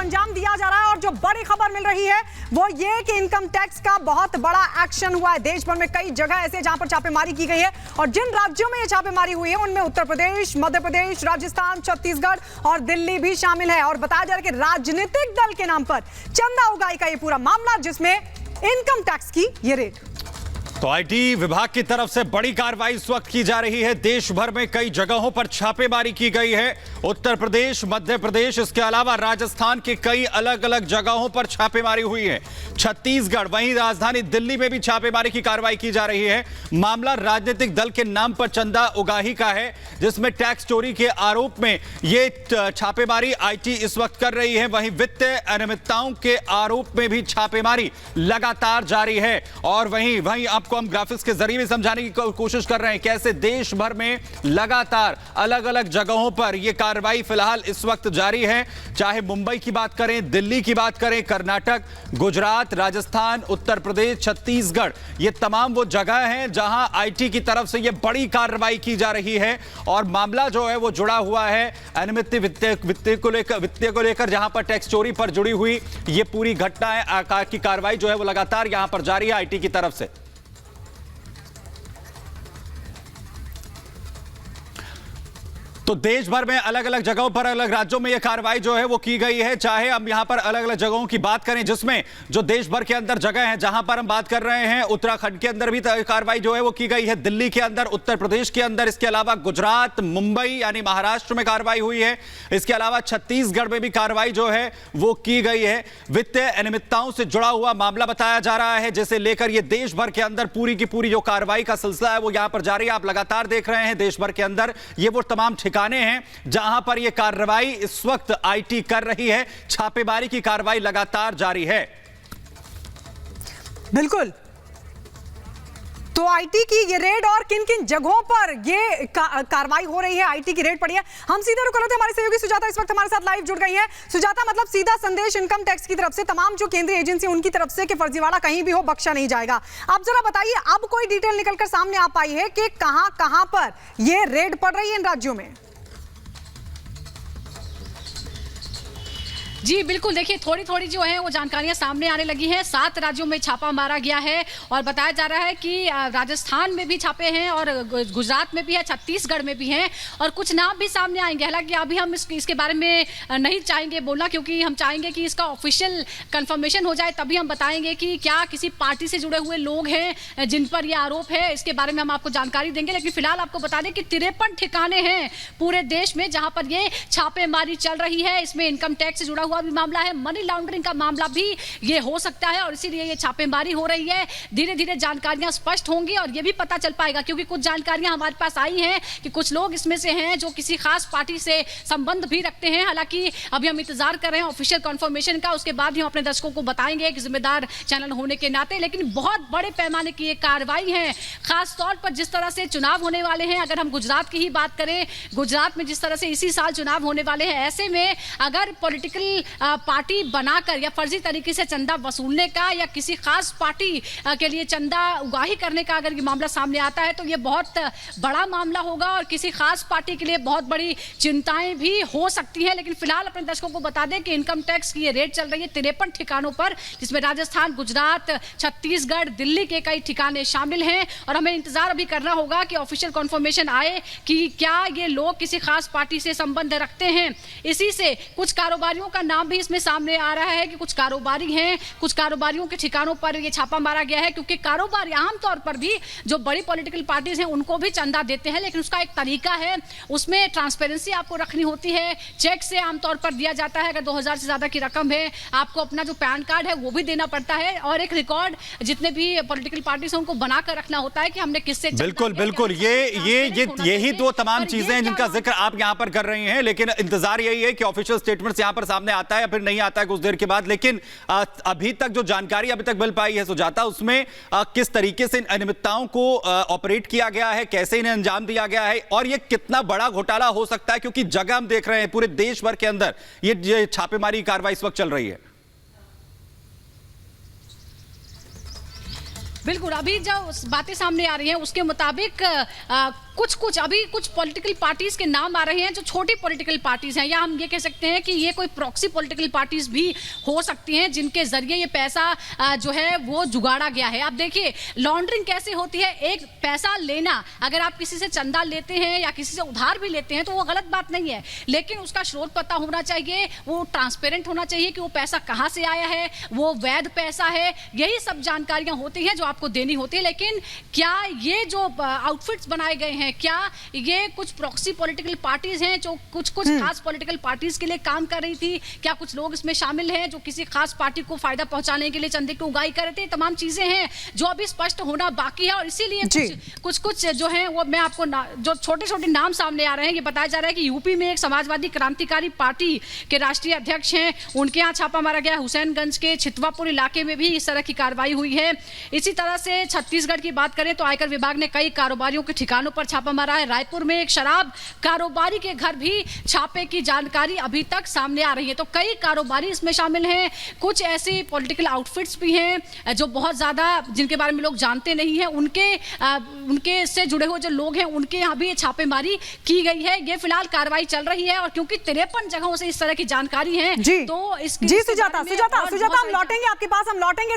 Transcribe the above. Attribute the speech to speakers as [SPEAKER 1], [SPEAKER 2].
[SPEAKER 1] अंजाम दिया जा रहा है। और जो बड़ी खबर मिल रही है वो ये कि इनकम टैक्स का बहुत बड़ा एक्शन हुआ है। देश भर में कई जगह ऐसे जहां पर छापेमारी की गई है और जिन राज्यों में ये छापेमारी हुई है उनमें उत्तर प्रदेश, मध्य प्रदेश, राजस्थान, छत्तीसगढ़ और दिल्ली भी शामिल है। और बताया जा रहा है कि राजनीतिक दल के नाम पर चंदा उगाही का ये पूरा मामला, जिसमें इनकम टैक्स की ये रेड।
[SPEAKER 2] तो आईटी विभाग की तरफ से बड़ी कार्रवाई इस वक्त की जा रही है। देश भर में कई जगहों पर छापेमारी की गई है। उत्तर प्रदेश, मध्य प्रदेश, इसके अलावा राजस्थान के कई अलग अलग जगहों पर छापेमारी हुई है। छत्तीसगढ़, वहीं राजधानी दिल्ली में भी छापेमारी की कार्रवाई की जा रही है। मामला राजनीतिक दल के नाम पर चंदा उगाही का है, जिसमें टैक्स चोरी के आरोप में ये छापेमारी आईटी इस वक्त कर रही है। वहीं वित्तीय अनियमितताओं के आरोप में भी छापेमारी लगातार जारी है। और वहीं आपको हम ग्राफिक्स के जरिए भी समझाने की कोशिश कर रहे हैं कैसे देश भर में लगातार अलग अलग जगहों पर यह कार्रवाई फिलहाल इस वक्त जारी है। चाहे मुंबई की बात करें, दिल्ली की बात करें, कर्नाटक, गुजरात, राजस्थान, उत्तर प्रदेश, छत्तीसगढ़, ये तमाम वो जगह हैं जहां आईटी की तरफ से यह बड़ी कार्रवाई की जा रही है। और मामला जो है वो जुड़ा हुआ है अनियमित वित्तीय को लेकर, जहां पर टैक्स चोरी पर जुड़ी हुई ये पूरी घटना है। आकार की कार्रवाई जो है वो लगातार यहां पर जारी है आईटी की तरफ से। तो देश भर में अलग अलग जगहों पर, अलग राज्यों में यह कार्रवाई जो है वो की गई है। चाहे हम यहां पर अलग अलग जगहों की बात करें, जिसमें जो देश भर के अंदर जगह है जहां पर हम बात कर रहे हैं, उत्तराखंड के अंदर भी कार्रवाई जो है वो की गई है, दिल्ली के अंदर, उत्तर प्रदेश के अंदर, इसके अलावा गुजरात, मुंबई यानी महाराष्ट्र में कार्रवाई हुई है। इसके अलावा छत्तीसगढ़ में भी कार्रवाई जो है वो की गई है। वित्तीय अनियमितताओं से जुड़ा हुआ मामला बताया जा रहा है, जिसे लेकर ये देश भर के अंदर पूरी की पूरी जो कार्रवाई का सिलसिला है वो यहां पर जारी है। आप लगातार देख रहे हैं देश भर के अंदर ये वो तमाम ठिकाने हैं जहां पर यह कार्रवाई इस वक्त आईटी कर रही है। छापेमारी की कार्रवाई लगातार जारी है।
[SPEAKER 1] बिल्कुल, तो आईटी की ये रेड और किन किन जगहों पर ये कार्रवाई हो रही है, आईटी की रेड पड़ी है, हम सीधे रुक रहे थे। हमारी सहयोगी सुजाता इस वक्त हमारे साथ लाइव जुड़ गई है। सुजाता, मतलब सीधा संदेश इनकम टैक्स की तरफ से, तमाम जो केंद्रीय एजेंसी उनकी तरफ से कि फर्जीवाड़ा कहीं भी हो बख्शा नहीं जाएगा। आप जरा बताइए, अब कोई डिटेल निकलकर सामने आ पाई है कि कहां कहां पर ये रेड पड़ रही है इन राज्यों में?
[SPEAKER 3] जी बिल्कुल, देखिए थोड़ी थोड़ी जो है वो जानकारियां सामने आने लगी हैं। 7 राज्यों में छापा मारा गया है और बताया जा रहा है कि राजस्थान में भी छापे हैं और गुजरात में भी है, छत्तीसगढ़ में भी हैं और कुछ नाम भी सामने आएंगे। हालांकि अभी हम इसके बारे में नहीं चाहेंगे बोलना, क्योंकि हम चाहेंगे कि इसका ऑफिशियल कंफर्मेशन हो जाए, तभी हम बताएंगे कि क्या किसी पार्टी से जुड़े हुए लोग हैं जिन पर यह आरोप है। इसके बारे में हम आपको जानकारी देंगे, लेकिन फिलहाल आपको बता दें कि 53 ठिकाने हैं पूरे देश में जहां पर ये छापेमारी चल रही है। इसमें इनकम टैक्स से जुड़ा हुआ भी मामला है, मनी लॉन्ड्रिंग का मामला भी ये हो सकता है और इसीलिए ये छापेमारी हो रही है। धीरे धीरे जानकारियां स्पष्ट होंगी और ये भी पता चल पाएगा, क्योंकि कुछ जानकारियां हमारे पास आई हैं कि कुछ लोग इसमें से हैं जो किसी खास पार्टी से संबंध भी रखते हैं। हालांकि अभी हम इंतजार कर रहे हैं ऑफिशियल कंफर्मेशन का, उसके बाद ही हम अपने दर्शकों को बताएंगे एक जिम्मेदार चैनल होने के नाते। लेकिन बहुत बड़े पैमाने की ये कार्रवाई है, खास तौर पर जिस तरह से चुनाव होने वाले हैं। अगर हम गुजरात की ही बात करें, गुजरात में जिस तरह से इसी साल चुनाव होने वाले हैं, ऐसे में अगर पॉलिटिकल पार्टी बनाकर या फर्जी तरीके से चंदा वसूलने का या किसी खास पार्टी के लिए चंदा उगाही करने का अगर ये मामला सामने आता है तो ये बहुत बड़ा मामला होगा और किसी खास पार्टी के लिए बहुत बड़ी चिंताएं भी हो सकती हैं। लेकिन फिलहाल अपने दर्शकों को बता दें कि इनकम टैक्स की ये रेड चल रही है 53 ठिकानों पर, जिसमें राजस्थान, गुजरात, छत्तीसगढ़, दिल्ली के कई ठिकाने शामिल हैं और हमें इंतजार अभी करना होगा कि ऑफिशियल कंफर्मेशन आए कि क्या ये लोग किसी खास पार्टी से संबंध रखते हैं। इसी से कुछ कारोबारियों का नाम भी इसमें सामने आ रहा है कि कुछ कारोबारी हैं, कुछ कारोबारियों के ठिकानों पर ये छापा मारा गया है, क्योंकि कारोबारी आमतौर पर भी जो बड़ी पॉलिटिकल पार्टीज हैं उनको भी चंदा देते हैं, लेकिन उसका एक तरीका है, उसमें ट्रांसपेरेंसी आपको रखनी होती है। चेक से आमतौर पर दिया जाता है, अगर 2000 से ज्यादा की रकम है आपको अपना जो पैन कार्ड है वो भी देना पड़ता है और एक रिकॉर्ड जितने भी पॉलिटिकल पार्टीज हैं उनको बनाकर रखना होता है कि हमने किससे।
[SPEAKER 2] बिल्कुल बिल्कुल, यही दो तमाम चीजें हैं जिनका जिक्र आप यहां पर कर रहे हैं, लेकिन इंतजार यही है कि ऑफिशियल स्टेटमेंट यहां पर सामने आता है या फिर नहीं आता है कुछ देर के बाद। लेकिन अभी तक जो जानकारी अभी तक मिल पाई है सुजाता, उसमें किस तरीके से इन अनियमितताओं को ऑपरेट किया गया है, कैसे इन्हें अंजाम दिया गया है और ये कितना बड़ा घोटाला हो सकता है, क्योंकि जगह हम देख रहे हैं पूरे देश भर के अंदर ये छापेमारी कार्रवाई इस वक्त चल रही है।
[SPEAKER 3] बिल्कुल, अभी जो बातें सामने आ रही हैं उसके मुताबिक कुछ अभी कुछ पॉलिटिकल पार्टीज के नाम आ रहे हैं जो छोटी पॉलिटिकल पार्टीज हैं, या हम ये कह सकते हैं कि ये कोई प्रॉक्सी पॉलिटिकल पार्टीज भी हो सकती हैं जिनके जरिए ये पैसा जो है वो जुगाड़ा गया है। आप देखिए लॉन्ड्रिंग कैसे होती है। एक पैसा लेना, अगर आप किसी से चंदा लेते हैं या किसी से उधार भी लेते हैं तो वो गलत बात नहीं है, लेकिन उसका स्रोत पता होना चाहिए, वो ट्रांसपेरेंट होना चाहिए कि वो पैसा कहाँ से आया है, वो वैध पैसा है, यही सब जानकारियां होती हैं जो आपको देनी होती है। लेकिन क्या ये जो आउटफिट्स बनाए गए हैं, क्या ये कुछ प्रॉक्सी पॉलिटिकल पार्टीज हैं जो कुछ खास पॉलिटिकल पार्टीज के लिए काम कर रही थी? क्या कुछ लोग इसमें शामिल हैं जो किसी खास पार्टी को फायदा पहुंचाने के लिए चंदे की उगाही कर रहे थे? तमाम चीजें हैं जो अभी स्पष्ट होना बाकी है, और इसीलिए कुछ जो है वो मैं आपको जो छोटे छोटे नाम सामने आ रहे हैं, ये बताया जा रहा है कि यूपी में एक समाजवादी क्रांतिकारी पार्टी के राष्ट्रीय अध्यक्ष हैं, उनके यहाँ छापा मारा गया। हुसैनगंज के छितवापुर इलाके में भी इस तरह की कार्रवाई हुई है। इसी तरह से छत्तीसगढ़ की बात करें तो आयकर विभाग ने कई कारोबारियों के ठिकानों पर छापा मारा है। रायपुर में एक शराब कारोबारी के घर भी छापे की जानकारी अभी तक सामने आ रही है। तो कई कारोबारी इसमें शामिल हैं। कुछ ऐसी पॉलिटिकल आउटफिट्स भी हैं जो बहुत ज्यादा जिनके बारे में लोग जानते नहीं हैं, उनके से जुड़े हुए जो लोग हैं उनके यहाँ भी छापेमारी की गई है। ये फिलहाल कार्रवाई चल रही है, और क्योंकि 53 जगहों से इस तरह की जानकारी है
[SPEAKER 1] जी
[SPEAKER 3] तो
[SPEAKER 1] जी सुजाता हम लौटेंगे आपके पास, हम लौटेंगे